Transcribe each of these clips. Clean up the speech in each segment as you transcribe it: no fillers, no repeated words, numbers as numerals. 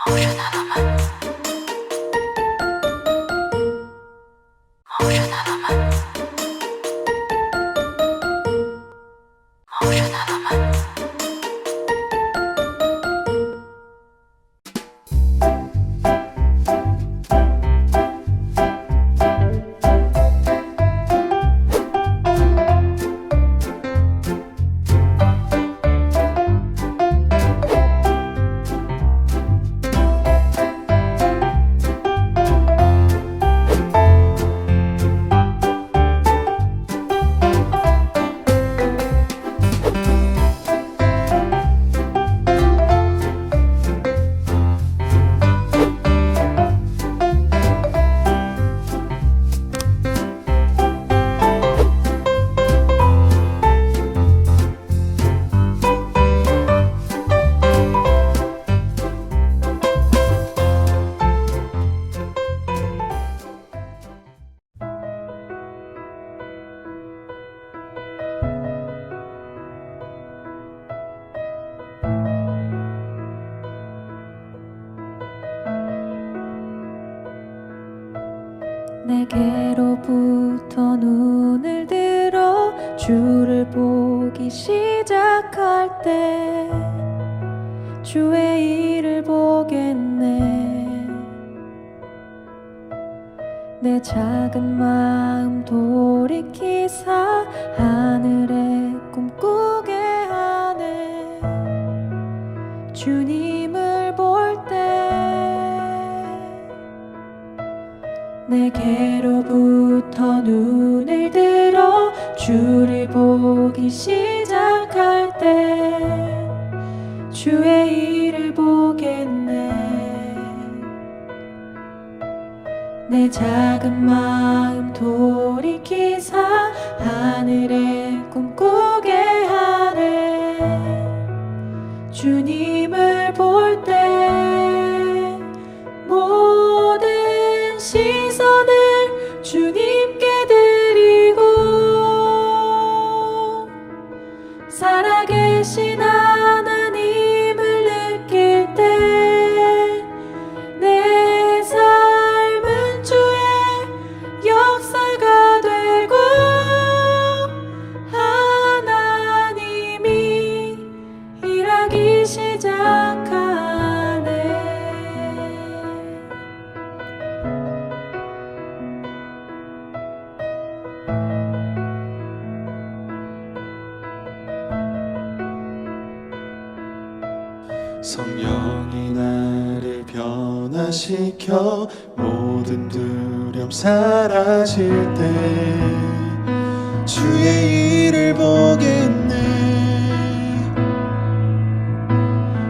Ocean element. Ocean element. Ocean element. 내게로부터 눈을 들어 주를 보기 시작할 때 주의 일을 보겠네. 내 작은 마음 돌이키사 하늘에 꿈꾸게 하네. 주님을 볼 때 내게로부터 눈을 들어 주를 보기 시작할 때 주의 일을 보겠네. 내 작은 마음 돌이키사 하늘에 꿈꾸게 하네. 주님을 볼 때 모든 시선을 주님께 드리고 살아계신 하나님을 느낄 때 내 삶은 주의 역사가 되고 하나님이 일하기 시작하네. 성령이 나를 변화시켜 모든 두려움 사라질 때 주의 일을 보겠네.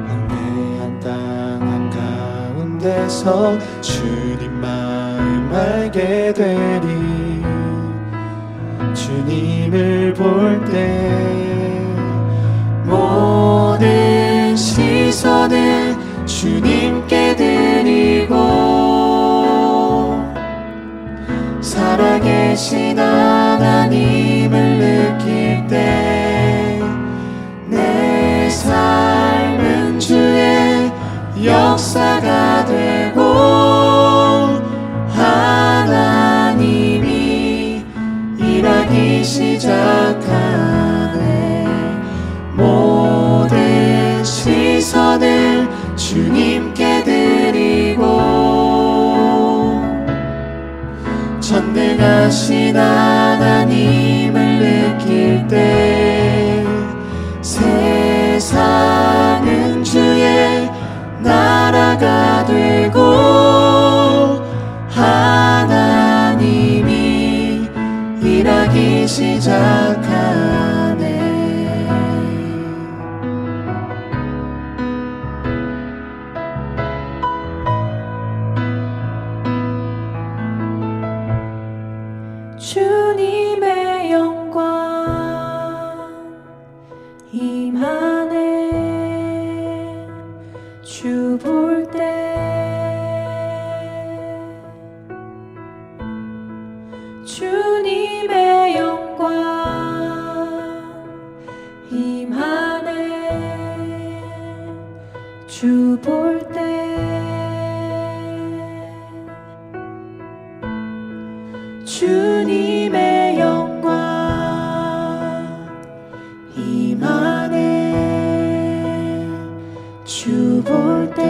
황폐한 땅 한가운데서 주님 마음 알게 되리. 주님을 볼 때 모든 시선을 주님께 드리고 살아계신 하나님을 느낄 때 내 삶은 주의 역사가 되고 하나님이 일하기 시작하네. 모든 시선을 주님께 드리고 전능하신 하나님을 느낄 때 세상은 주의 나라가 되고 하나님이 일하기 시작하네. 주님의 영광 임하네. 주 볼 때 주님의 영광 임하네. 주 볼 때 임하네 주 볼 때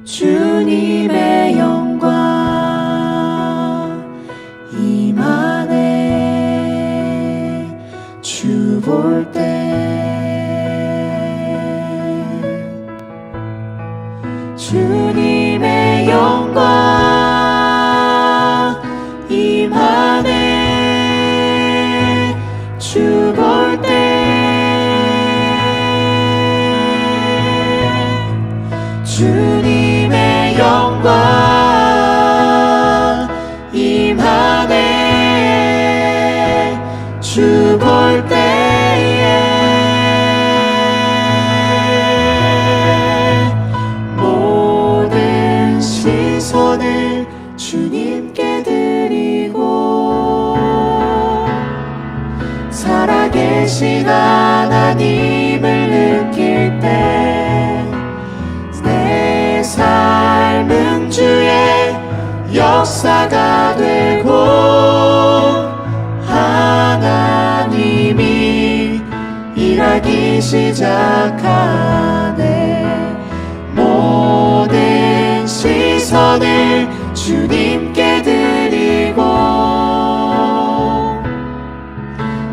주님의 영광 임하네 주 볼 때 주님의 영광 임하네 주 볼 때 주님의 영광 임하네 주 볼 때에 모든 시선을 주님께 드리고 살아계신 하나님을 느낄 때 내 삶은 주의 역사가 되고 하나님이 일하기 시작하네 모든 시선을 주님께 드리고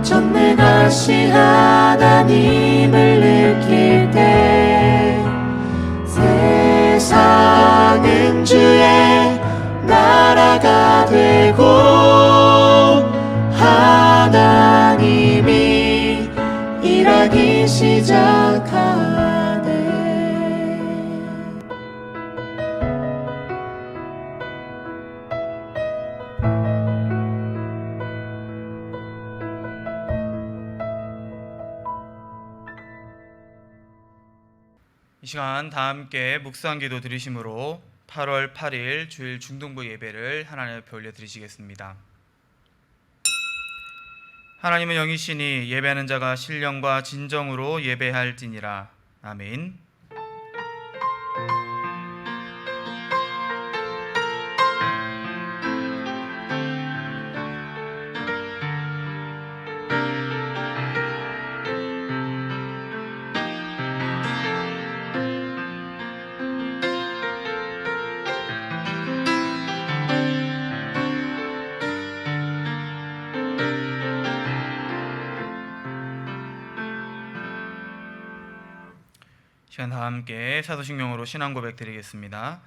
전능하신 하나님을 느낄 때 세상은 주의 나라가 되고 하나님이 일하기 시작하네 이 시간 다 함께 묵상기도 드리심으로 8월 8일 주일 중등부 예배를 하나님 앞에 올려드리시겠습니다. 하나님은 영이시니 예배하는 자가 신령과 진정으로 예배할지니라. 아멘. 시간 다 함께 사도신경으로 신앙 고백 드리겠습니다.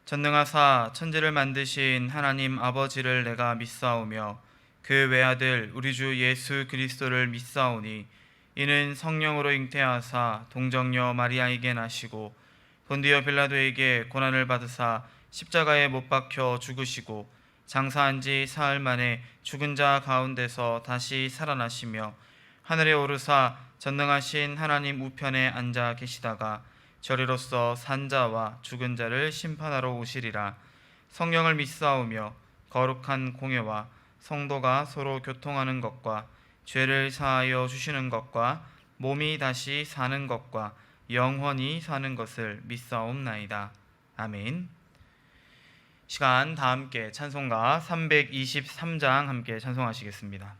전능하사 천지를 만드신 하나님 아버지를 내가 믿사오며 그 외아들 우리 주 예수 그리스도를 믿사오니 이는 성령으로 잉태하사 동정녀 마리아에게 나시고 본디오 빌라도에게 고난을 받으사 십자가에 못 박혀 죽으시고 장사한 지 사흘 만에 죽은 자 가운데서 다시 살아나시며 하늘에 오르사 전능하신 하나님 우편에 앉아 계시다가 저리로서 산 자와 죽은 자를 심판하러 오시리라. 성령을 믿사오며 거룩한 공회와 성도가 서로 교통하는 것과 죄를 사하여 주시는 것과 몸이 다시 사는 것과 영원히 사는 것을 믿사옵나이다. 아멘. 시간 다 함께 찬송가 323장 함께 찬송하시겠습니다.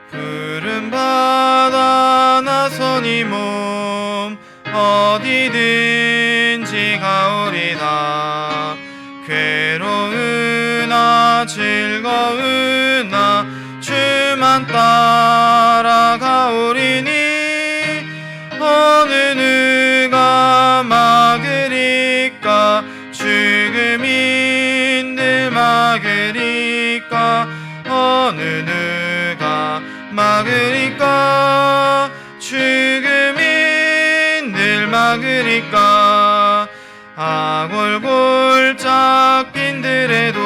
푸른 바다 나선 이 몸 어디든지 가오리다. 괴로우나 즐거우나 주만 따라가오리니 어느 누가 막으리까 죽음인들 막으리까 어느 누가 막으리까 죽음인들 막으리까 아골골짝 빈들에도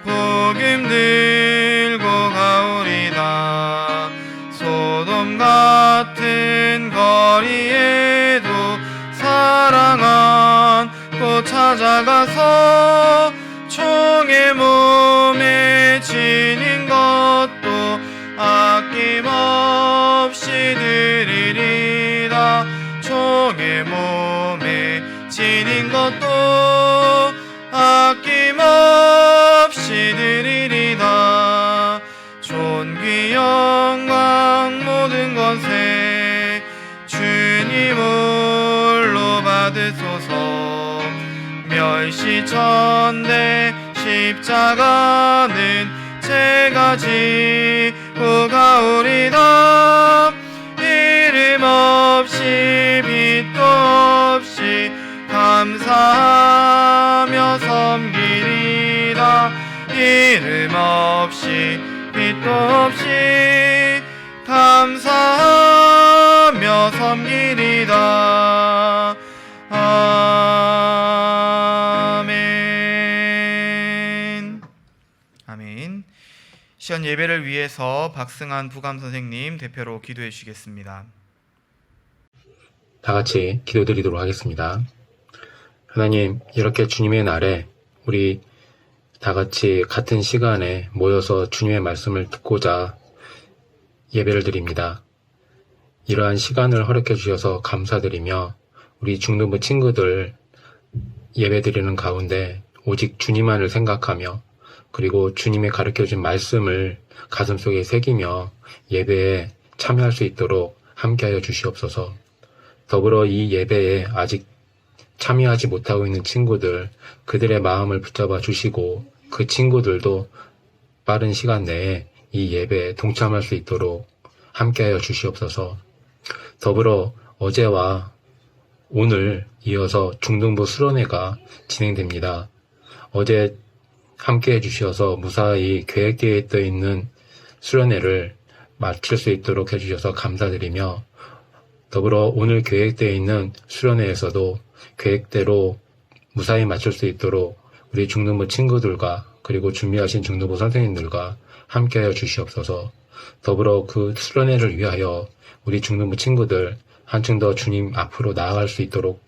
복음 들고 가오리다. 소돔 같은 거리에도 사랑 안고 찾아가서 총의 몸에 지닌 것도 아낌없이 드리리다. 성령의 몸에 지닌 것도 아낌없이 드리리다. 존귀 영광 모든 것에 주님 홀로 받으소서. 멸시천대 십자가는 제가 지고 가오리다. 이름 없이 빛도 없이 감사하며 섬기리다. 이름 없이 빛도 없이 감사하며 섬기리다. 아멘. 아멘. 시연 예배를 위해서 박승한 부감 선생님 대표로 기도해 주시겠습니다. 다 같이 기도드리도록 하겠습니다. 하나님, 이렇게 주님의 날에 우리 다 같이 같은 시간에 모여서 주님의 말씀을 듣고자 예배를 드립니다. 이러한 시간을 허락해 주셔서 감사드리며 우리 중등부 친구들 예배드리는 가운데 오직 주님만을 생각하며 그리고 주님의 가르쳐준 말씀을 가슴속에 새기며 예배에 참여할 수 있도록 함께하여 주시옵소서. 더불어 이 예배에 아직 참여하지 못하고 있는 친구들, 그들의 마음을 붙잡아 주시고 그 친구들도 빠른 시간 내에 이 예배에 동참할 수 있도록 함께하여 주시옵소서. 더불어 어제와 오늘 이어서 중등부 수련회가 진행됩니다. 어제 함께해 주셔서 무사히 계획되어 있는 수련회를 마칠 수 있도록 해주셔서 감사드리며 더불어 오늘 계획되어 있는 수련회에서도 계획대로 무사히 마칠 수 있도록 우리 중등부 친구들과 그리고 준비하신 중등부 선생님들과 함께하여 주시옵소서. 더불어 그 수련회를 위하여 우리 중등부 친구들 한층 더 주님 앞으로 나아갈 수 있도록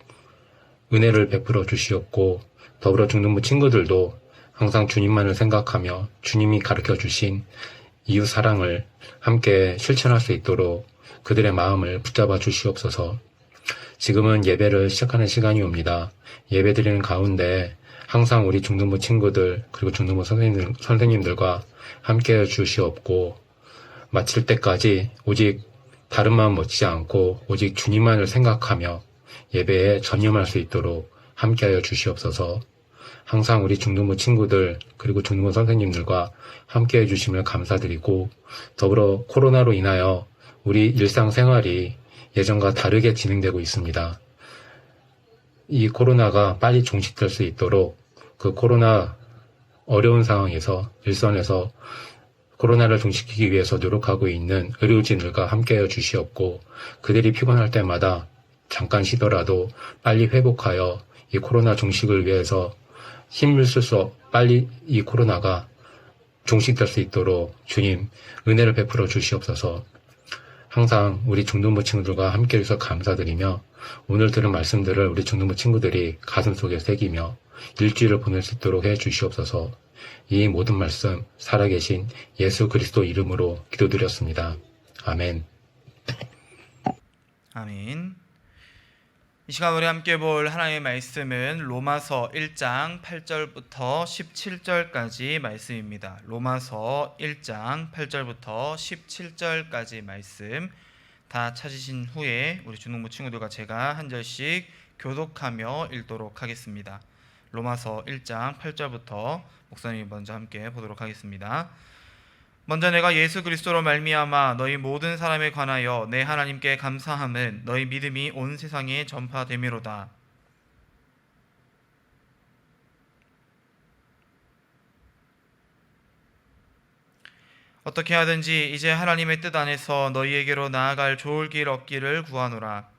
은혜를 베풀어 주시옵고 더불어 중등부 친구들도 항상 주님만을 생각하며 주님이 가르쳐 주신 이웃 사랑을 함께 실천할 수 있도록 그들의 마음을 붙잡아 주시옵소서. 지금은 예배를 시작하는 시간이 옵니다. 예배 드리는 가운데 항상 우리 중등부 친구들 그리고 중등부 선생님들과 함께해 주시옵고 마칠 때까지 오직 다른 마음 먹지 않고 오직 주님만을 생각하며 예배에 전념할 수 있도록 함께하여 주시옵소서. 항상 우리 중등부 친구들 그리고 중등부 선생님들과 함께해 주심을 감사드리고 더불어 코로나로 인하여 우리 일상생활이 예전과 다르게 진행되고 있습니다. 이 코로나가 빨리 종식될 수 있도록 그 코로나 어려운 상황에서 일선에서 코로나를 종식시키기 위해서 노력하고 있는 의료진들과 함께하여 주시옵고 그들이 피곤할 때마다 잠깐 쉬더라도 빨리 회복하여 이 코로나 종식을 위해서 힘을 쓸 빨리 이 코로나가 종식될 수 있도록 주님 은혜를 베풀어 주시옵소서. 항상 우리 중등부 친구들과 함께 해주셔서 감사드리며 오늘 들은 말씀들을 우리 중등부 친구들이 가슴속에 새기며 일주일을 보낼 수 있도록 해 주시옵소서. 이 모든 말씀 살아계신 예수 그리스도 이름으로 기도드렸습니다. 아멘. 아멘. 이 시간 우리 함께 볼 하나님의 말씀은 로마서 1장 8절부터 17절까지 말씀입니다. 로마서 1장 8절부터 17절까지 말씀 다 찾으신 후에 우리 중등부 친구들과 제가 한 절씩 교독하며 읽도록 하겠습니다. 로마서 1장 8절부터 목사님이 먼저 함께 보도록 하겠습니다. 먼저 내가 예수 그리스도로 말미암아 너희 모든 사람에 관하여 내 하나님께 감사함은 너희 믿음이 온 세상에 전파됨이로다. 어떻게 하든지 이제 하나님의 뜻 안에서 너희에게로 나아갈 좋을 길 얻기를 구하노라.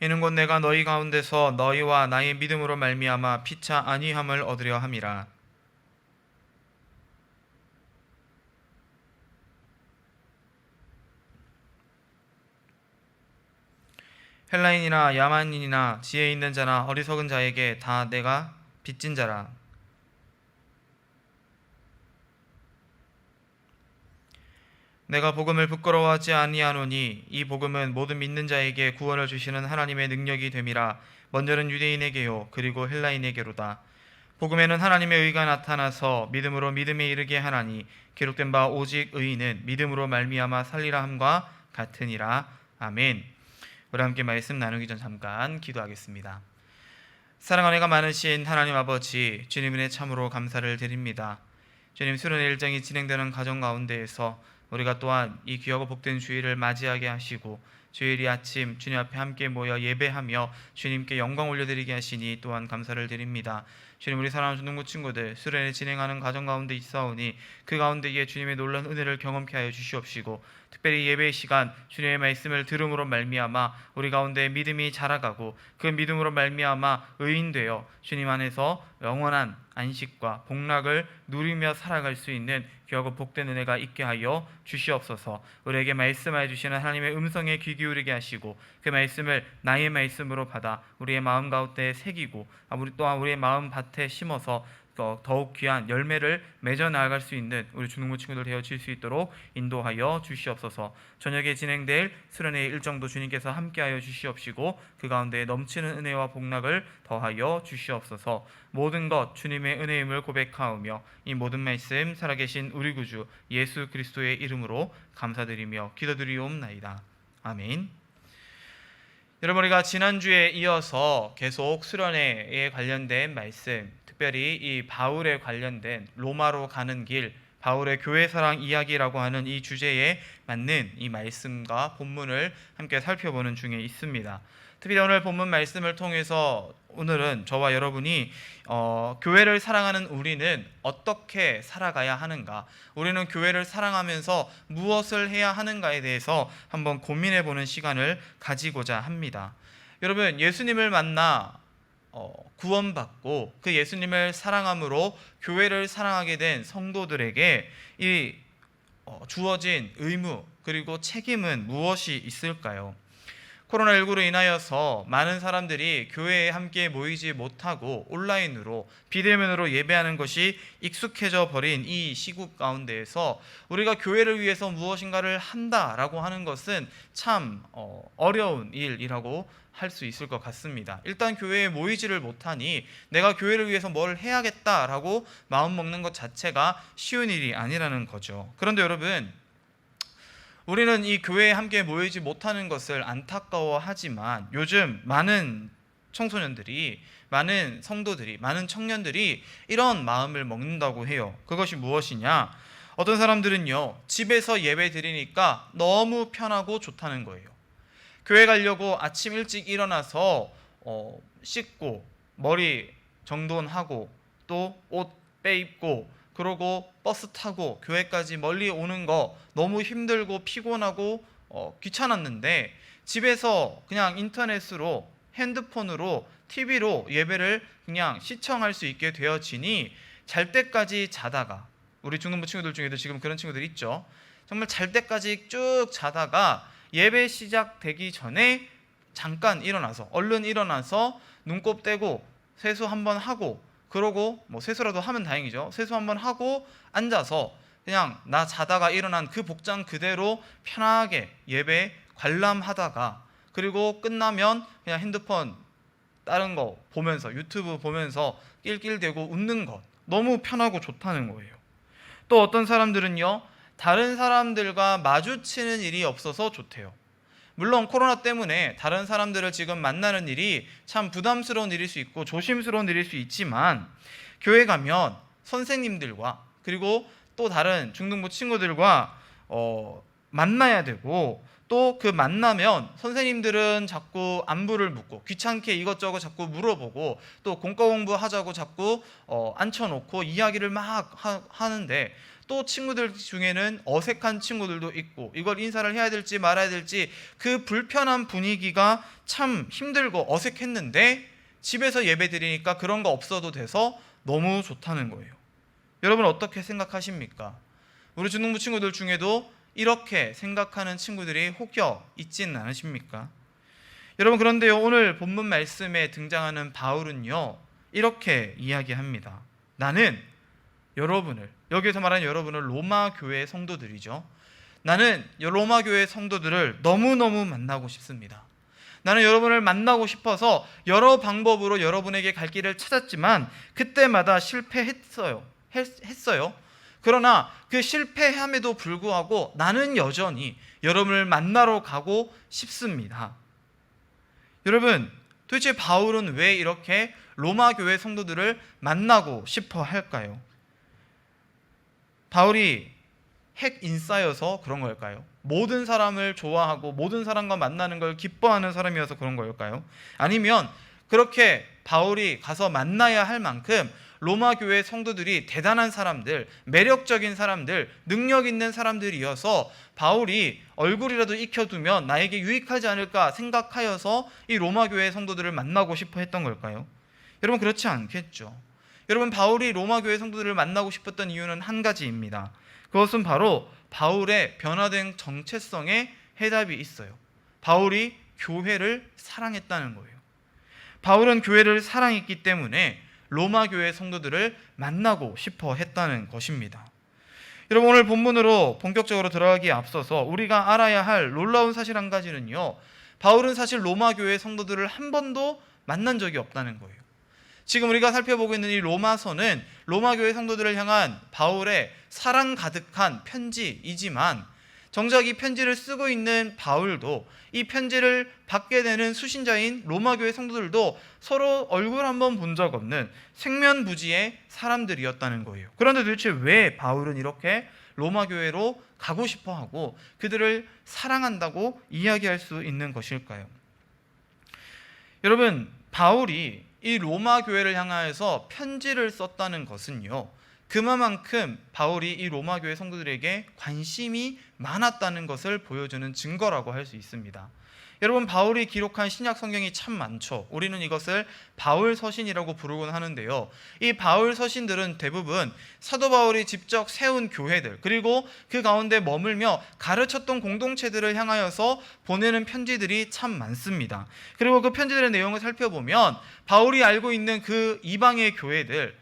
이는 곧 내가 너희 가운데서 너희와 나의 믿음으로 말미암아 피차 안위함을 얻으려 함이라. 헬라인이나 야만인이나 지혜 있는 자나 어리석은 자에게 다 내가 빚진 자라. 내가 복음을 부끄러워하지 아니하노니 이 복음은 모든 믿는 자에게 구원을 주시는 하나님의 능력이 됨이라. 먼저는 유대인에게요 그리고 헬라인에게로다. 복음에는 하나님의 의가 나타나서 믿음으로 믿음에 이르게 하나니 기록된 바 오직 의인은 믿음으로 말미암아 살리라 함과 같으니라. 아멘. 우리 함께 말씀 나누기 전 잠깐 기도하겠습니다. 사랑 은혜가 많으신 하나님 아버지, 주님 은혜 참으로 감사를 드립니다. 주님, 수련의 일정이 진행되는 가정 가운데에서 우리가 또한 이 귀하고 복된 주일을 맞이하게 하시고 주일이 아침 주님 앞에 함께 모여 예배하며 주님께 영광 올려드리게 하시니 또한 감사를 드립니다. 주님, 우리 사랑하는 중등부 친구들 수련회 진행하는 가정 가운데 있사오니 그 가운데에 주님의 놀라운 은혜를 경험케 하여 주시옵시고, 특별히 예배의 시간 주님의 말씀을 들음으로 말미암아 우리 가운데 믿음이 자라가고 그 믿음으로 말미암아 의인되어 주님 안에서 영원한 안식과 복락을 누리며 살아갈 수 있는 귀하고 복된 은혜가 있게 하여 주시옵소서. 우리에게 말씀하여 주시는 하나님의 음성에 귀 기울이게 하시고 그 말씀을 나의 말씀으로 받아 우리의 마음 가운데 새기고 우리 또한 우리의 마음 밭에 심어서 더욱 귀한 열매를 맺어 나아갈 수 있는 우리 중등부 친구들 되어질 수 있도록 인도하여 주시옵소서. 저녁에 진행될 수련회의 일정도 주님께서 함께하여 주시옵시고 그 가운데 넘치는 은혜와 복락을 더하여 주시옵소서. 모든 것 주님의 은혜임을 고백하오며 이 모든 말씀 살아계신 우리 구주 예수 그리스도의 이름으로 감사드리며 기도드리옵나이다. 아멘. 여러분, 우리가 지난주에 이어서 계속 수련회에 관련된 말씀, 특별히 이 바울에 관련된 로마로 가는 길, 바울의 교회 사랑 이야기라고 하는 이 주제에 맞는 이 말씀과 본문을 함께 살펴보는 중에 있습니다. 특히 오늘 본문 말씀을 통해서 오늘은 저와 여러분이 교회를 사랑하는 우리는 어떻게 살아가야 하는가, 우리는 교회를 사랑하면서 무엇을 해야 하는가에 대해서 한번 고민해보는 시간을 가지고자 합니다. 여러분, 예수님을 만나 구원받고 그 예수님을 사랑함으로 교회를 사랑하게 된 성도들에게 이 주어진 의무 그리고 책임은 무엇이 있을까요? 코로나19로 인하여서 많은 사람들이 교회에 함께 모이지 못하고 온라인으로 비대면으로 예배하는 것이 익숙해져 버린 이 시국 가운데에서 우리가 교회를 위해서 무엇인가를 한다라고 하는 것은 참 어려운 일이라고 할 수 있을 것 같습니다. 일단 교회에 모이지를 못하니 내가 교회를 위해서 뭘 해야겠다라고 마음 먹는 것 자체가 쉬운 일이 아니라는 거죠. 그런데 여러분, 우리는 이 교회에 함께 모이지 못하는 것을 안타까워하지만 요즘 많은 청소년들이, 많은 성도들이, 많은 청년들이 이런 마음을 먹는다고 해요. 그것이 무엇이냐? 어떤 사람들은요, 집에서 예배 드리니까 너무 편하고 좋다는 거예요. 교회 가려고 아침 일찍 일어나서 씻고 머리 정돈하고 또 옷 빼입고 그러고 버스 타고 교회까지 멀리 오는 거 너무 힘들고 피곤하고 귀찮았는데 집에서 그냥 인터넷으로, 핸드폰으로, TV로 예배를 그냥 시청할 수 있게 되어지니 잘 때까지 자다가, 우리 중등부 친구들 중에도 지금 그런 친구들 있죠. 정말 잘 때까지 쭉 자다가 예배 시작되기 전에 잠깐 일어나서, 얼른 일어나서 눈곱 떼고 세수 한번 하고, 그러고 세수라도 하면 다행이죠. 세수 한번 하고 앉아서 그냥 나 자다가 일어난 그 복장 그대로 편하게 예배 관람하다가, 그리고 끝나면 그냥 핸드폰 다른 거 보면서, 유튜브 보면서 낄낄대고 웃는 것, 너무 편하고 좋다는 거예요. 또 어떤 사람들은요, 다른 사람들과 마주치는 일이 없어서 좋대요. 물론 코로나 때문에 다른 사람들을 지금 만나는 일이 참 부담스러운 일일 수 있고 조심스러운 일일 수 있지만, 교회 가면 선생님들과 그리고 또 다른 중등부 친구들과 만나야 되고, 또 그 만나면 선생님들은 자꾸 안부를 묻고 귀찮게 이것저것 자꾸 물어보고 또 공과 공부하자고 자꾸 앉혀놓고 이야기를 막 하는데, 또 친구들 중에는 어색한 친구들도 있고 이걸 인사를 해야 될지 말아야 될지 그 불편한 분위기가 참 힘들고 어색했는데 집에서 예배 드리니까 그런 거 없어도 돼서 너무 좋다는 거예요. 여러분, 어떻게 생각하십니까? 우리 중등부 친구들 중에도 이렇게 생각하는 친구들이 혹여 있지는 않으십니까? 여러분, 그런데요, 오늘 본문 말씀에 등장하는 바울은요, 이렇게 이야기합니다. 나는 여러분을, 여기서 말하는 여러분을 로마 교회 성도들이죠. 나는 로마 교회 성도들을 너무너무 만나고 싶습니다. 나는 여러분을 만나고 싶어서 여러 방법으로 여러분에게 갈 길을 찾았지만 그때마다 실패했어요. 그러나 그 실패함에도 불구하고 나는 여전히 여러분을 만나러 가고 싶습니다. 여러분, 도대체 바울은 왜 이렇게 로마 교회 성도들을 만나고 싶어 할까요? 바울이 핵 인싸여서 그런 걸까요? 모든 사람을 좋아하고 모든 사람과 만나는 걸 기뻐하는 사람이어서 그런 걸까요? 아니면 그렇게 바울이 가서 만나야 할 만큼 로마 교회 성도들이 대단한 사람들, 매력적인 사람들, 능력 있는 사람들이어서 바울이 얼굴이라도 익혀두면 나에게 유익하지 않을까 생각하여서 이 로마 교회 성도들을 만나고 싶어 했던 걸까요? 여러분, 그렇지 않겠죠. 여러분, 바울이 로마 교회 성도들을 만나고 싶었던 이유는 한 가지입니다. 그것은 바로 바울의 변화된 정체성에 해답이 있어요. 바울이 교회를 사랑했다는 거예요. 바울은 교회를 사랑했기 때문에 로마 교회 성도들을 만나고 싶어 했다는 것입니다. 여러분, 오늘 본문으로 본격적으로 들어가기에 앞서서 우리가 알아야 할 놀라운 사실 한 가지는요, 바울은 사실 로마 교회 성도들을 한 번도 만난 적이 없다는 거예요. 지금 우리가 살펴보고 있는 이 로마서는 로마 교회 성도들을 향한 바울의 사랑 가득한 편지이지만 정작 이 편지를 쓰고 있는 바울도 이 편지를 받게 되는 수신자인 로마 교회 성도들도 서로 얼굴 한번 본 적 없는 생면부지의 사람들이었다는 거예요. 그런데 도대체 왜 바울은 이렇게 로마 교회로 가고 싶어 하고 그들을 사랑한다고 이야기할 수 있는 것일까요? 여러분, 바울이 이 로마 교회를 향하여서 편지를 썼다는 것은요, 그만큼 바울이 이 로마 교회 성도들에게 관심이 많았다는 것을 보여주는 증거라고 할 수 있습니다. 여러분, 바울이 기록한 신약 성경이 참 많죠. 우리는 이것을 바울 서신이라고 부르곤 하는데요, 이 바울 서신들은 대부분 사도 바울이 직접 세운 교회들, 그리고 그 가운데 머물며 가르쳤던 공동체들을 향하여서 보내는 편지들이 참 많습니다. 그리고 그 편지들의 내용을 살펴보면 바울이 알고 있는 그 이방의 교회들,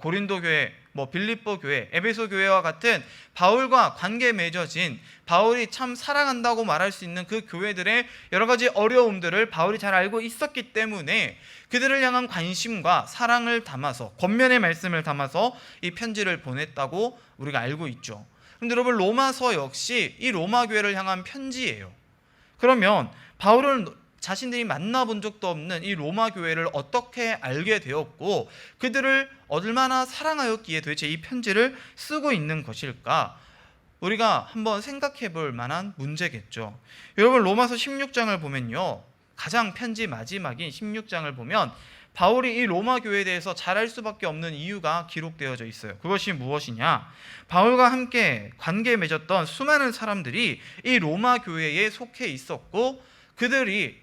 고린도 교회, 빌립보 교회, 에베소 교회와 같은 바울과 관계 맺어진, 바울이 참 사랑한다고 말할 수 있는 그 교회들의 여러 가지 어려움들을 바울이 잘 알고 있었기 때문에 그들을 향한 관심과 사랑을 담아서, 권면의 말씀을 담아서 이 편지를 보냈다고 우리가 알고 있죠. 그런데 여러분, 로마서 역시 이 로마 교회를 향한 편지예요. 그러면 바울은 자신들이 만나본 적도 없는 이 로마 교회를 어떻게 알게 되었고 그들을 얼마나 사랑하였기에 도대체 이 편지를 쓰고 있는 것일까? 우리가 한번 생각해 볼 만한 문제겠죠. 여러분, 로마서 16장을 보면요, 가장 편지 마지막인 16장을 보면 바울이 이 로마 교회에 대해서 잘 알 수밖에 없는 이유가 기록되어져 있어요. 그것이 무엇이냐? 바울과 함께 관계 맺었던 수많은 사람들이 이 로마 교회에 속해 있었고 그들이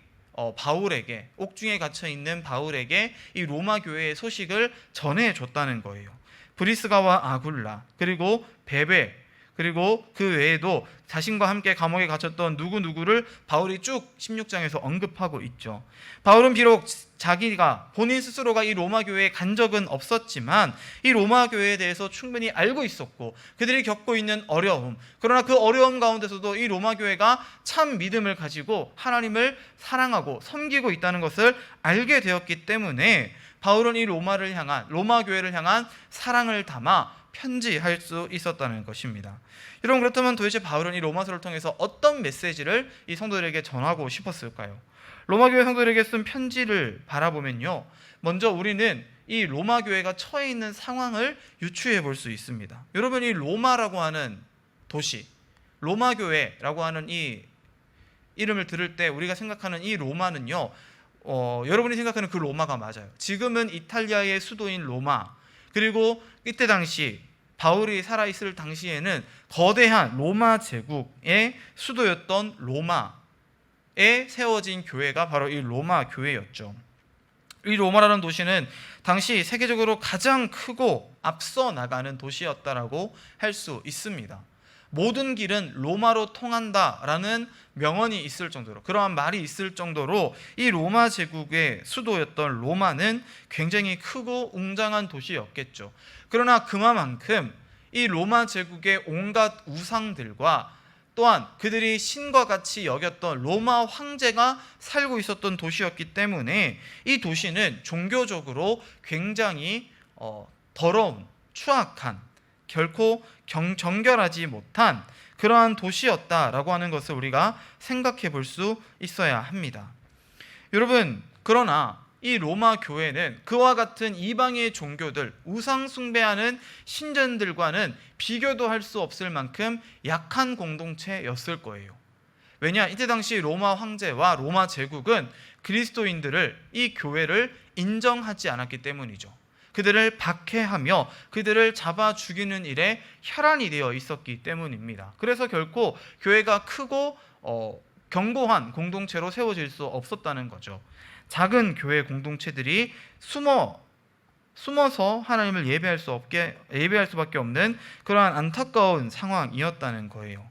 바울에게, 옥중에 갇혀 있는 바울에게 이 로마 교회의 소식을 전해줬다는 거예요. 브리스가와 아굴라, 그리고 베베, 그리고 그 외에도 자신과 함께 감옥에 갇혔던 누구누구를 바울이 쭉 16장에서 언급하고 있죠. 바울은 비록 자기가, 본인 스스로가 이 로마 교회에 간 적은 없었지만 이 로마 교회에 대해서 충분히 알고 있었고 그들이 겪고 있는 어려움, 그러나 그 어려움 가운데서도 이 로마 교회가 참 믿음을 가지고 하나님을 사랑하고 섬기고 있다는 것을 알게 되었기 때문에 바울은 이 로마 교회를 향한 사랑을 담아 편지할 수 있었다는 것입니다. 여러분, 그렇다면 도대체 바울은 이 로마서를 통해서 어떤 메시지를 이 성도들에게 전하고 싶었을까요? 로마 교회 성도들에게 쓴 편지를 바라보면요, 먼저 우리는 이 로마 교회가 처해 있는 상황을 유추해 볼 수 있습니다. 여러분, 이 로마라고 하는 도시, 로마 교회라고 하는 이 이름을 들을 때 우리가 생각하는 이 로마는요, 여러분이 생각하는 그 로마가 맞아요. 지금은 이탈리아의 수도인 로마, 그리고 이때 당시 바울이 살아있을 당시에는 거대한 로마 제국의 수도였던 로마에 세워진 교회가 바로 이 로마 교회였죠. 이 로마라는 도시는 당시 세계적으로 가장 크고 앞서 나가는 도시였다라고 할 수 있습니다. 모든 길은 로마로 통한다라는 명언이 있을 정도로, 그러한 말이 있을 정도로 이 로마 제국의 수도였던 로마는 굉장히 크고 웅장한 도시였겠죠. 그러나 그만큼 이 로마 제국의 온갖 우상들과 또한 그들이 신과 같이 여겼던 로마 황제가 살고 있었던 도시였기 때문에 이 도시는 종교적으로 굉장히 더러운, 추악한, 결코 정결하지 못한 그러한 도시였다라고 하는 것을 우리가 생각해 볼 수 있어야 합니다. 여러분, 그러나 이 로마 교회는 그와 같은 이방의 종교들, 우상 숭배하는 신전들과는 비교도 할 수 없을 만큼 약한 공동체였을 거예요. 왜냐? 이때 당시 로마 황제와 로마 제국은 그리스도인들을, 이 교회를 인정하지 않았기 때문이죠. 그들을 박해하며 그들을 잡아 죽이는 일에 혈안이 되어 있었기 때문입니다. 그래서 결코 교회가 크고 견고한 공동체로 세워질 수 없었다는 거죠. 작은 교회 공동체들이 숨어서 하나님을 예배할 수밖에 없는 그러한 안타까운 상황이었다는 거예요.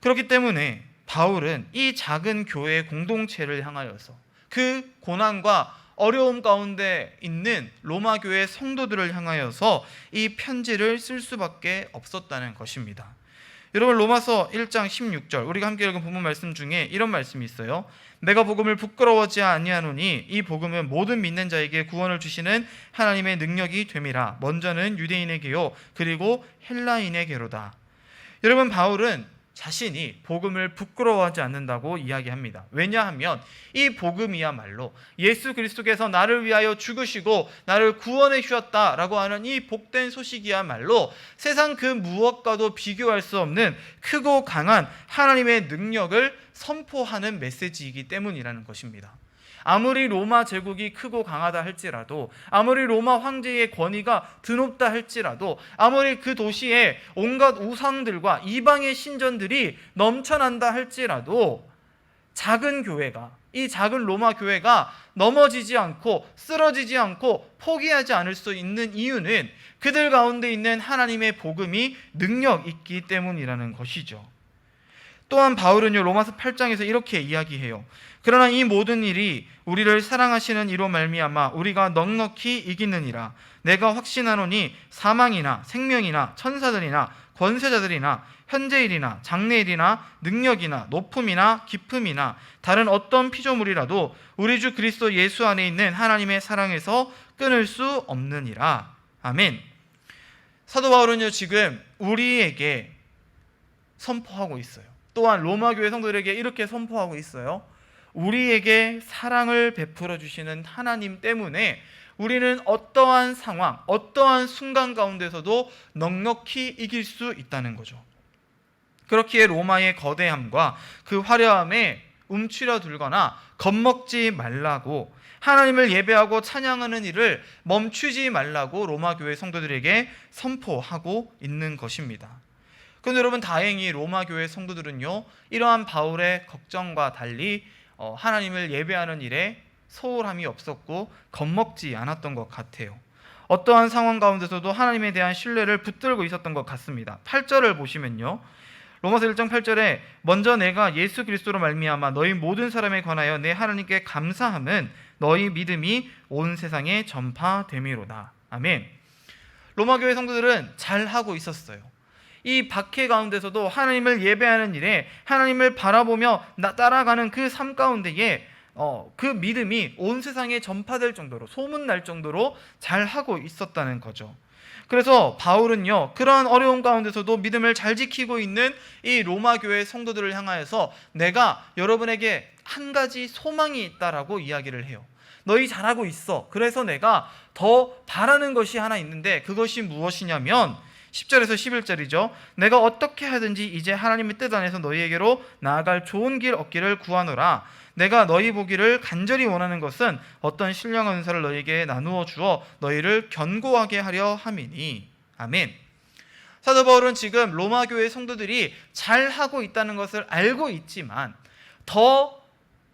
그렇기 때문에 바울은 이 작은 교회 공동체를 향하여서 그 고난과 어려움 가운데 있는 로마 교회 성도들을 향하여서 이 편지를 쓸 수밖에 없었다는 것입니다. 여러분, 로마서 1장 16절 우리가 함께 읽은 본문 말씀 중에 이런 말씀이 있어요. 내가 복음을 부끄러워하지 아니하노니 이 복음은 모든 믿는 자에게 구원을 주시는 하나님의 능력이 됨이라. 먼저는 유대인에게요 그리고 헬라인에게로다. 여러분, 바울은 자신이 복음을 부끄러워하지 않는다고 이야기합니다. 왜냐하면 이 복음이야말로 예수 그리스도께서 나를 위하여 죽으시고 나를 구원해 주셨다라고 하는 이 복된 소식이야말로 세상 그 무엇과도 비교할 수 없는 크고 강한 하나님의 능력을 선포하는 메시지이기 때문이라는 것입니다. 아무리 로마 제국이 크고 강하다 할지라도, 아무리 로마 황제의 권위가 드높다 할지라도, 아무리 그 도시에 온갖 우상들과 이방의 신전들이 넘쳐난다 할지라도 작은 교회가, 이 작은 로마 교회가 넘어지지 않고 쓰러지지 않고 포기하지 않을 수 있는 이유는 그들 가운데 있는 하나님의 복음이 능력 있기 때문이라는 것이죠. 또한 바울은요, 로마서 8장에서 이렇게 이야기해요. 그러나 이 모든 일이 우리를 사랑하시는 이로 말미암아 우리가 넉넉히 이기느니라. 내가 확신하노니 사망이나 생명이나 천사들이나 권세자들이나 현재일이나 장래일이나 능력이나 높음이나 깊음이나 다른 어떤 피조물이라도 우리 주 그리스도 예수 안에 있는 하나님의 사랑에서 끊을 수 없느니라. 아멘. 사도 바울은요, 지금 우리에게 선포하고 있어요. 또한 로마 교회 성도들에게 이렇게 선포하고 있어요. 우리에게 사랑을 베풀어 주시는 하나님 때문에 우리는 어떠한 상황, 어떠한 순간 가운데서도 넉넉히 이길 수 있다는 거죠. 그렇기에 로마의 거대함과 그 화려함에 움츠려들거나 겁먹지 말라고, 하나님을 예배하고 찬양하는 일을 멈추지 말라고 로마 교회 성도들에게 선포하고 있는 것입니다. 그런데 여러분, 다행히 로마 교회 성도들은요, 이러한 바울의 걱정과 달리 하나님을 예배하는 일에 소홀함이 없었고 겁먹지 않았던 것 같아요. 어떠한 상황 가운데서도 하나님에 대한 신뢰를 붙들고 있었던 것 같습니다. 8절을 보시면요, 로마서 1장 8절에 먼저 내가 예수 그리스도로 말미암아 너희 모든 사람에 관하여 내 하나님께 감사함은 너희 믿음이 온 세상에 전파됨이로다. 아멘. 로마 교회 성도들은 잘하고 있었어요. 이 박해 가운데서도 하나님을 예배하는 일에 하나님을 바라보며 따라가는 그 삶 가운데에 그 믿음이 온 세상에 전파될 정도로, 소문날 정도로 잘하고 있었다는 거죠. 그래서 바울은요, 그러한 어려움 가운데서도 믿음을 잘 지키고 있는 이 로마 교회 성도들을 향하여서 내가 여러분에게 한 가지 소망이 있다라고 이야기를 해요. 너희 잘하고 있어. 그래서 내가 더 바라는 것이 하나 있는데 그것이 무엇이냐면 10절에서 11절이죠. 내가 어떻게 하든지 이제 하나님의 뜻 안에서 너희에게로 나아갈 좋은 길 얻기를 구하노라. 내가 너희 보기를 간절히 원하는 것은 어떤 신령한 은사를 너희에게 나누어 주어 너희를 견고하게 하려 함이니. 아멘. 사도 바울은 지금 로마 교회 성도들이 잘하고 있다는 것을 알고 있지만 더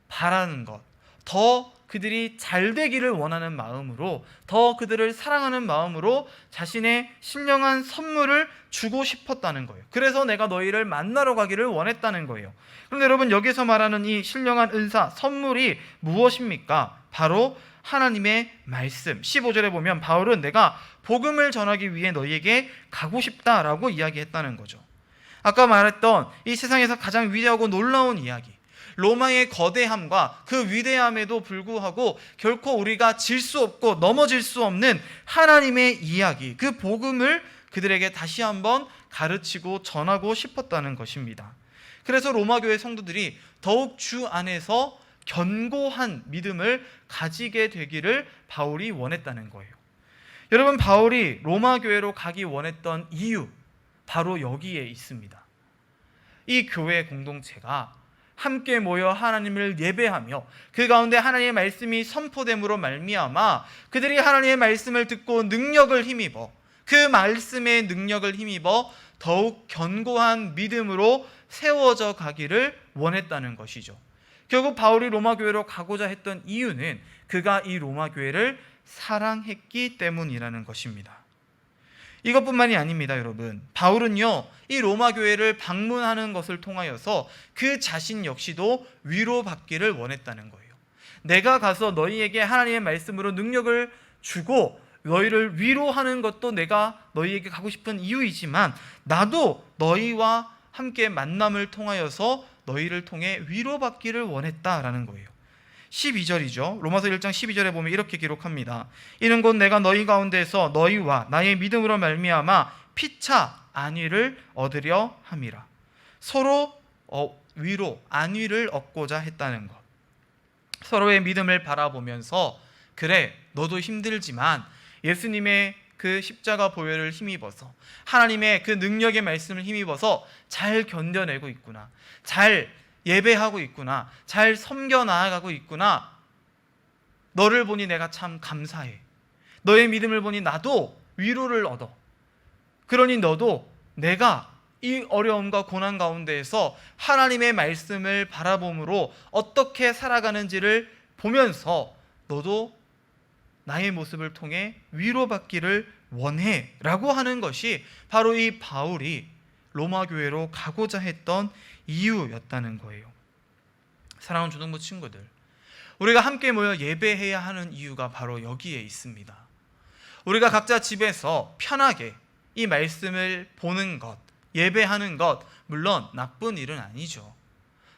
바라는 것, 더 그들이 잘 되기를 원하는 마음으로, 더 그들을 사랑하는 마음으로 자신의 신령한 선물을 주고 싶었다는 거예요. 그래서 내가 너희를 만나러 가기를 원했다는 거예요. 그런데 여러분, 여기서 말하는 이 신령한 은사, 선물이 무엇입니까? 바로 하나님의 말씀. 15절에 보면 바울은 내가 복음을 전하기 위해 너희에게 가고 싶다라고 이야기했다는 거죠. 아까 말했던 이 세상에서 가장 위대하고 놀라운 이야기, 로마의 거대함과 그 위대함에도 불구하고 결코 우리가 질 수 없고 넘어질 수 없는 하나님의 이야기, 그 복음을 그들에게 다시 한번 가르치고 전하고 싶었다는 것입니다. 그래서 로마교회 성도들이 더욱 주 안에서 견고한 믿음을 가지게 되기를 바울이 원했다는 거예요. 여러분, 바울이 로마교회로 가기 원했던 이유, 바로 여기에 있습니다. 이 교회 공동체가 함께 모여 하나님을 예배하며 그 가운데 하나님의 말씀이 선포됨으로 말미암아 그들이 하나님의 말씀을 듣고 능력을 힘입어, 그 말씀의 능력을 힘입어 더욱 견고한 믿음으로 세워져 가기를 원했다는 것이죠. 결국 바울이 로마교회로 가고자 했던 이유는 그가 이 로마교회를 사랑했기 때문이라는 것입니다. 이것뿐만이 아닙니다, 여러분. 바울은요, 이 로마교회를 방문하는 것을 통하여서 그 자신 역시도 위로받기를 원했다는 거예요. 내가 가서 너희에게 하나님의 말씀으로 능력을 주고 너희를 위로하는 것도 내가 너희에게 가고 싶은 이유이지만, 나도 너희와 함께 만남을 통하여서 너희를 통해 위로받기를 원했다라는 거예요. 12절이죠. 로마서 1장 12절에 보면 이렇게 기록합니다. 이는 곧 내가 너희 가운데서 너희와 나의 믿음으로 말미암아 피차 안위를 얻으려 함이라. 서로 위로, 안위를 얻고자 했다는 것. 서로의 믿음을 바라보면서, 그래, 너도 힘들지만 예수님의 그 십자가 보혈을 힘입어서, 하나님의 그 능력의 말씀을 힘입어서 잘 견뎌내고 있구나, 잘 예배하고 있구나, 잘 섬겨 나아가고 있구나, 너를 보니 내가 참 감사해, 너의 믿음을 보니 나도 위로를 얻어, 그러니 너도 내가 이 어려움과 고난 가운데에서 하나님의 말씀을 바라봄으로 어떻게 살아가는지를 보면서 너도 나의 모습을 통해 위로받기를 원해 라고 하는 것이 바로 이 바울이 로마 교회로 가고자 했던 이유였다는 거예요. 사랑하는 초등부 친구들, 우리가 함께 모여 예배해야 하는 이유가 바로 여기에 있습니다. 우리가 각자 집에서 편하게 이 말씀을 보는 것, 예배하는 것, 물론 나쁜 일은 아니죠.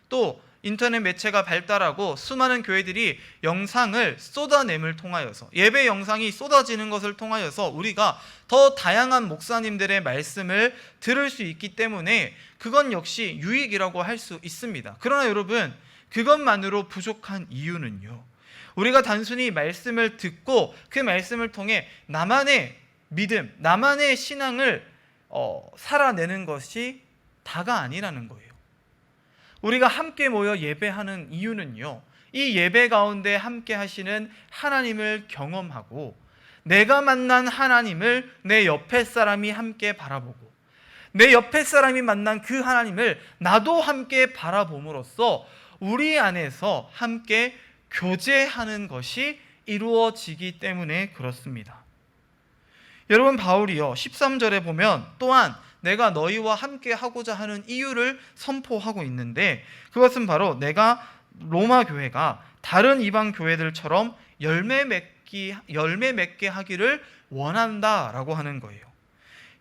또 인터넷 매체가 발달하고 수많은 교회들이 영상을 쏟아냄을 통하여서, 예배 영상이 쏟아지는 것을 통하여서 우리가 더 다양한 목사님들의 말씀을 들을 수 있기 때문에 그건 역시 유익이라고 할 수 있습니다. 그러나 여러분, 그것만으로 부족한 이유는요, 우리가 단순히 말씀을 듣고 그 말씀을 통해 나만의 믿음, 나만의 신앙을 살아내는 것이 다가 아니라는 거예요. 우리가 함께 모여 예배하는 이유는요, 이 예배 가운데 함께 하시는 하나님을 경험하고 내가 만난 하나님을 내 옆에 사람이 함께 바라보고 내 옆에 사람이 만난 그 하나님을 나도 함께 바라봄으로써 우리 안에서 함께 교제하는 것이 이루어지기 때문에 그렇습니다. 여러분, 바울이요 13절에 보면 또한 내가 너희와 함께 하고자 하는 이유를 선포하고 있는데, 그것은 바로 내가 로마 교회가 다른 이방 교회들처럼 열매 맺게 하기를 원한다라고 하는 거예요.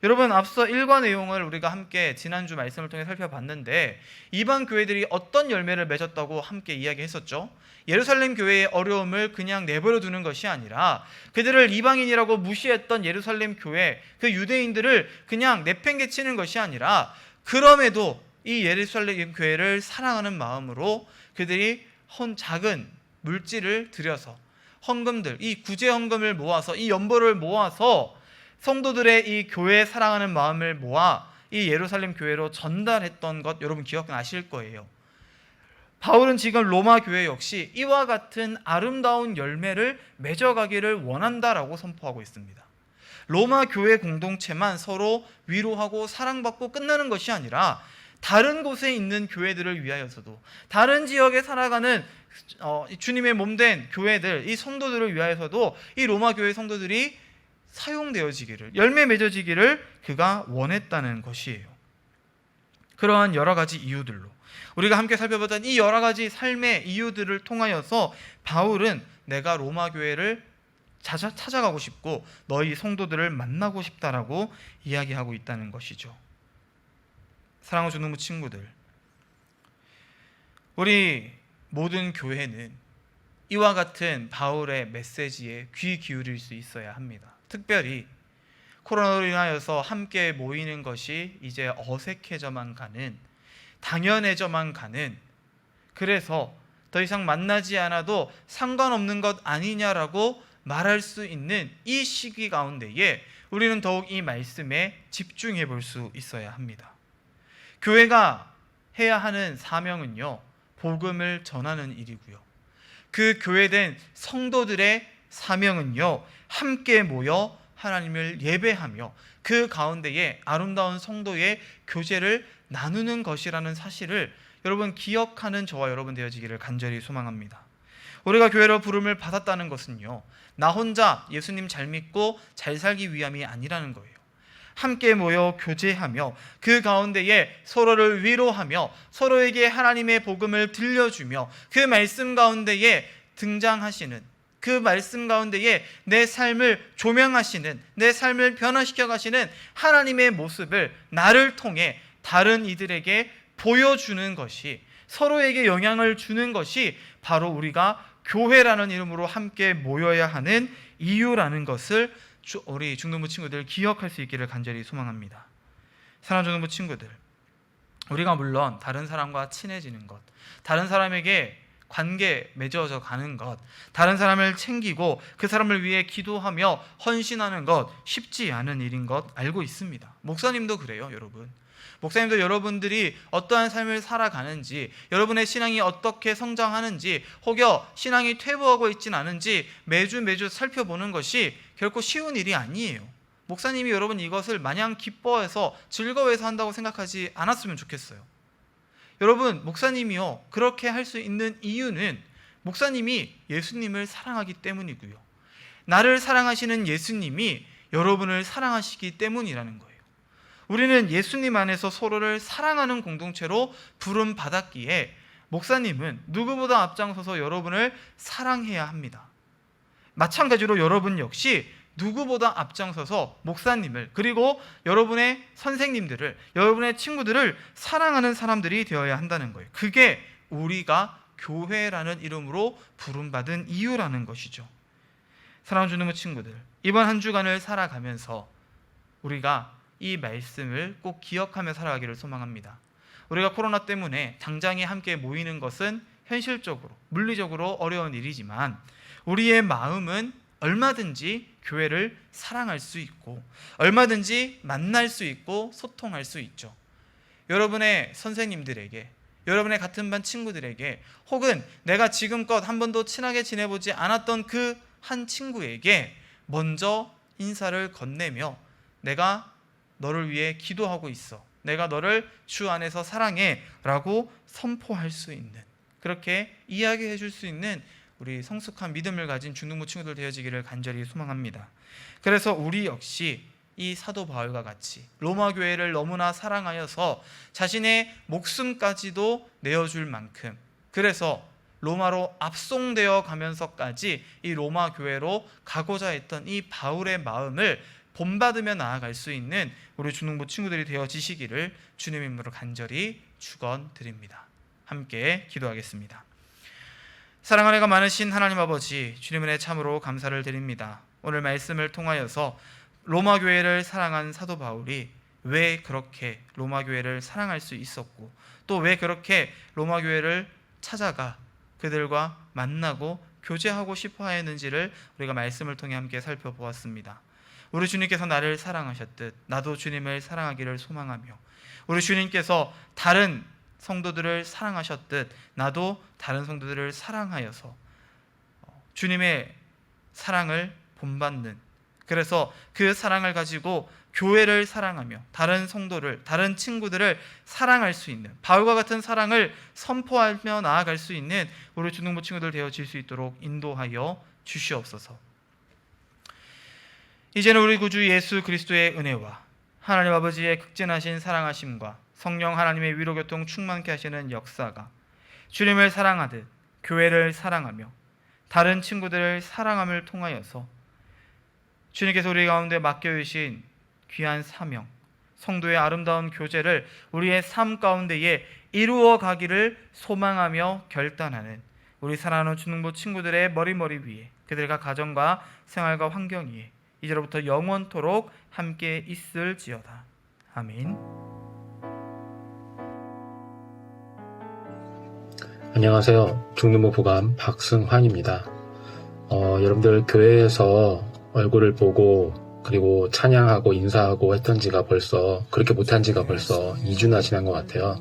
여러분, 앞서 일과 내용을 우리가 함께 지난주 말씀을 통해 살펴봤는데, 이방 교회들이 어떤 열매를 맺었다고 함께 이야기했었죠. 예루살렘 교회의 어려움을 그냥 내버려 두는 것이 아니라 그들을 이방인이라고 무시했던 예루살렘 교회, 그 유대인들을 그냥 내팽개치는 것이 아니라 그럼에도 이 예루살렘 교회를 사랑하는 마음으로 그들이 작은 물질을 들여서 헌금들, 이 구제 헌금을 모아서, 이 연보를 모아서 성도들의 이 교회 사랑하는 마음을 모아 이 예루살렘 교회로 전달했던 것 여러분 기억나실 거예요. 바울은 지금 로마 교회 역시 이와 같은 아름다운 열매를 맺어가기를 원한다라고 선포하고 있습니다. 로마 교회 공동체만 서로 위로하고 사랑받고 끝나는 것이 아니라 다른 곳에 있는 교회들을 위하여서도, 다른 지역에 살아가는 주님의 몸된 교회들, 이 성도들을 위하여서도 이 로마 교회 성도들이 사용되어지기를, 열매 맺어지기를 그가 원했다는 것이에요. 그러한 여러 가지 이유들로 우리가 함께 살펴보던 이 여러 가지 삶의 이유들을 통하여서 바울은 내가 로마 교회를 찾아가고 싶고 너희 성도들을 만나고 싶다라고 이야기하고 있다는 것이죠. 사랑하는 중등부 친구들, 우리 모든 교회는 이와 같은 바울의 메시지에 귀 기울일 수 있어야 합니다. 특별히 코로나로 인하여서 함께 모이는 것이 이제 어색해져만 가는, 당연해져만 가는, 그래서 더 이상 만나지 않아도 상관없는 것 아니냐라고 말할 수 있는 이 시기 가운데에 우리는 더욱 이 말씀에 집중해 볼 수 있어야 합니다. 교회가 해야 하는 사명은요, 복음을 전하는 일이고요, 그 교회된 성도들의 사명은요, 함께 모여 하나님을 예배하며 그 가운데에 아름다운 성도의 교제를 나누는 것이라는 사실을 여러분 기억하는 저와 여러분 되어지기를 간절히 소망합니다. 우리가 교회로 부름을 받았다는 것은요, 나 혼자 예수님 잘 믿고 잘 살기 위함이 아니라는 거예요. 함께 모여 교제하며 그 가운데에 서로를 위로하며 서로에게 하나님의 복음을 들려주며 그 말씀 가운데에 등장하시는, 그 말씀 가운데에 내 삶을 조명하시는, 내 삶을 변화시켜 가시는 하나님의 모습을 나를 통해 다른 이들에게 보여주는 것이, 서로에게 영향을 주는 것이 바로 우리가 교회라는 이름으로 함께 모여야 하는 이유라는 것을 우리 중등부 친구들 기억할 수 있기를 간절히 소망합니다. 사랑하는 중등부 친구들, 우리가 물론 다른 사람과 친해지는 것, 다른 사람에게 관계 맺어져 가는 것, 다른 사람을 챙기고 그 사람을 위해 기도하며 헌신하는 것 쉽지 않은 일인 것 알고 있습니다. 목사님도 그래요, 여러분. 목사님도 여러분들이 어떠한 삶을 살아가는지, 여러분의 신앙이 어떻게 성장하는지, 혹여 신앙이 퇴보하고 있진 않은지 매주 살펴보는 것이 결코 쉬운 일이 아니에요. 목사님이 여러분 이것을 마냥 기뻐해서 즐거워해서 한다고 생각하지 않았으면 좋겠어요. 여러분, 목사님이요, 그렇게 할 수 있는 이유는 목사님이 예수님을 사랑하기 때문이고요, 나를 사랑하시는 예수님이 여러분을 사랑하시기 때문이라는 거예요. 우리는 예수님 안에서 서로를 사랑하는 공동체로 부름 받았기에 목사님은 누구보다 앞장서서 여러분을 사랑해야 합니다. 마찬가지로 여러분 역시 누구보다 앞장서서 목사님을, 그리고 여러분의 선생님들을, 여러분의 친구들을 사랑하는 사람들이 되어야 한다는 거예요. 그게 우리가 교회라는 이름으로 부름받은 이유라는 것이죠. 사랑하는 주님의 친구들, 이번 한 주간을 살아가면서 우리가 이 말씀을 꼭 기억하며 살아가기를 소망합니다. 우리가 코로나 때문에 당장에 함께 모이는 것은 현실적으로, 물리적으로 어려운 일이지만 우리의 마음은 얼마든지 교회를 사랑할 수 있고 얼마든지 만날 수 있고 소통할 수 있죠. 여러분의 선생님들에게, 여러분의 같은 반 친구들에게, 혹은 내가 지금껏 한 번도 친하게 지내보지 않았던 그 한 친구에게 먼저 인사를 건네며 내가 너를 위해 기도하고 있어, 내가 너를 주 안에서 사랑해 라고 선포할 수 있는, 그렇게 이야기해 줄 수 있는 우리 성숙한 믿음을 가진 중등부 친구들 되어지기를 간절히 소망합니다. 그래서 우리 역시 이 사도 바울과 같이 로마 교회를 너무나 사랑하여서 자신의 목숨까지도 내어줄 만큼, 그래서 로마로 압송되어 가면서까지 이 로마 교회로 가고자 했던 이 바울의 마음을 본받으며 나아갈 수 있는 우리 중등부 친구들이 되어지시기를 주님의 이름으로 간절히 축원드립니다. 함께 기도하겠습니다. 사랑하는 애가 많으신 하나님 아버지, 주님 은혜 참으로 감사를 드립니다. 오늘 말씀을 통하여서 로마 교회를 사랑한 사도 바울이 왜 그렇게 로마 교회를 사랑할 수 있었고, 또 왜 그렇게 로마 교회를 찾아가 그들과 만나고 교제하고 싶어 했는지를 우리가 말씀을 통해 함께 살펴보았습니다. 우리 주님께서 나를 사랑하셨듯 나도 주님을 사랑하기를 소망하며, 우리 주님께서 다른 성도들을 사랑하셨듯 나도 다른 성도들을 사랑하여서 주님의 사랑을 본받는, 그래서 그 사랑을 가지고 교회를 사랑하며 다른 성도를, 다른 친구들을 사랑할 수 있는, 바울과 같은 사랑을 선포하며 나아갈 수 있는 우리 중등부 친구들 되어질 수 있도록 인도하여 주시옵소서. 이제는 우리 구주 예수 그리스도의 은혜와 하나님 아버지의 극진하신 사랑하심과 성령 하나님의 위로교통 충만케 하시는 역사가 주님을 사랑하듯 교회를 사랑하며 다른 친구들을 사랑함을 통하여서 주님께서 우리 가운데 맡겨주신 귀한 사명, 성도의 아름다운 교제를 우리의 삶 가운데에 이루어 가기를 소망하며 결단하는 우리 사랑하는 중등부 친구들의 머리 위에, 그들과 가정과 생활과 환경 위에 이제로부터 영원토록 함께 있을지어다. 아멘. 안녕하세요. 중등부 부감 박승환입니다. 여러분들 교회에서 얼굴을 보고 그리고 찬양하고 인사하고 했던 지가 벌써, 그렇게 못한 지가 벌써 2주나 지난 것 같아요.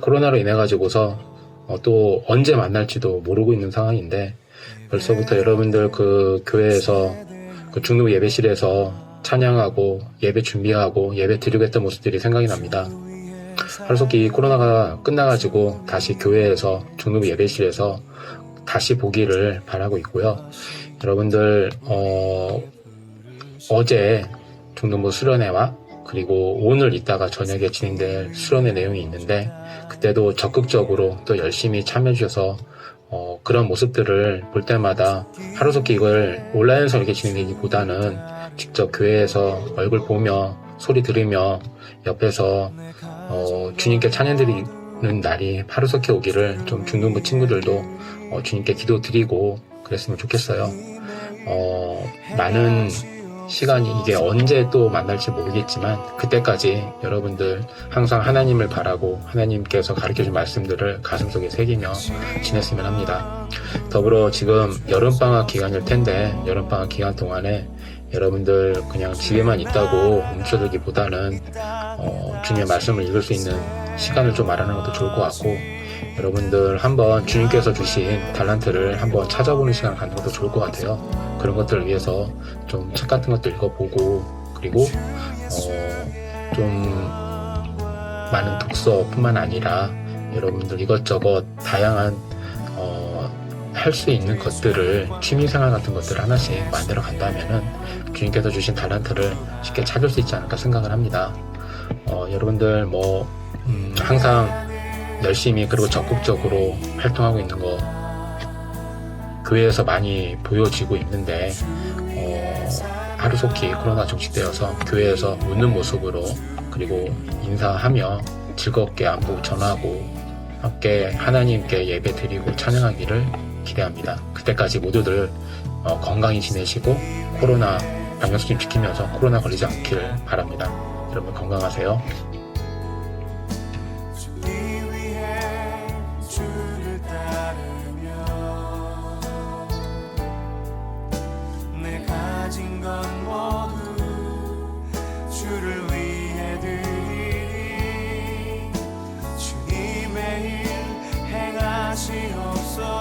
코로나로 인해 가지고서 또 언제 만날지도 모르고 있는 상황인데, 벌써부터 여러분들 그 교회에서 그 중등부 예배실에서 찬양하고 예배 준비하고 예배 드리고 했던 모습들이 생각이 납니다. 하루속히 코로나가 끝나가지고 다시 교회에서 중등부 예배실에서 다시 보기를 바라고 있고요. 여러분들 어제 중등부 수련회와 그리고 오늘 이따가 저녁에 진행될 수련회 내용이 있는데, 그때도 적극적으로 또 열심히 참여해 주셔서 그런 모습들을 볼 때마다 하루속히 이걸 온라인에서 이렇게 진행되기보다는 직접 교회에서 얼굴 보며 소리 들으며 옆에서 주님께 찬양 드리는 날이 하루속히 오기를 좀 중등부 친구들도 주님께 기도 드리고 그랬으면 좋겠어요. 많은 시간이 이게 언제 또 만날지 모르겠지만 그때까지 여러분들 항상 하나님을 바라고 하나님께서 가르쳐준 말씀들을 가슴속에 새기며 지냈으면 합니다. 더불어 지금 여름방학 기간일 텐데, 여름방학 기간 동안에 여러분들 그냥 집에만 있다고 뭉쳐들기보다는 주님의 말씀을 읽을 수 있는 시간을 좀 마련하는 것도 좋을 것 같고, 여러분들 한번 주님께서 주신 달란트를 한번 찾아보는 시간을 갖는 것도 좋을 것 같아요. 그런 것들을 위해서 좀 책 같은 것도 읽어보고, 그리고 좀 많은 독서뿐만 아니라 여러분들 이것저것 다양한 할 수 있는 것들을, 취미생활 같은 것들을 하나씩 만들어 간다면은 주님께서 주신 달란트를 쉽게 찾을 수 있지 않을까 생각을 합니다. 여러분들 항상 열심히 그리고 적극적으로 활동하고 있는 거 교회에서 많이 보여지고 있는데, 하루속히 코로나 종식되어서 교회에서 웃는 모습으로 그리고 인사하며 즐겁게 안부 전하고 함께 하나님께 예배 드리고 찬양하기를 기대합니다. 그때까지 모두들 건강히 지내시고 코로나 방역수칙 지키면서 코로나 걸리지 않기를 바랍니다. 여러분 건강하세요. 가진 건 모두 주를 위해 드리리. 주님의 일 행하시옵소서.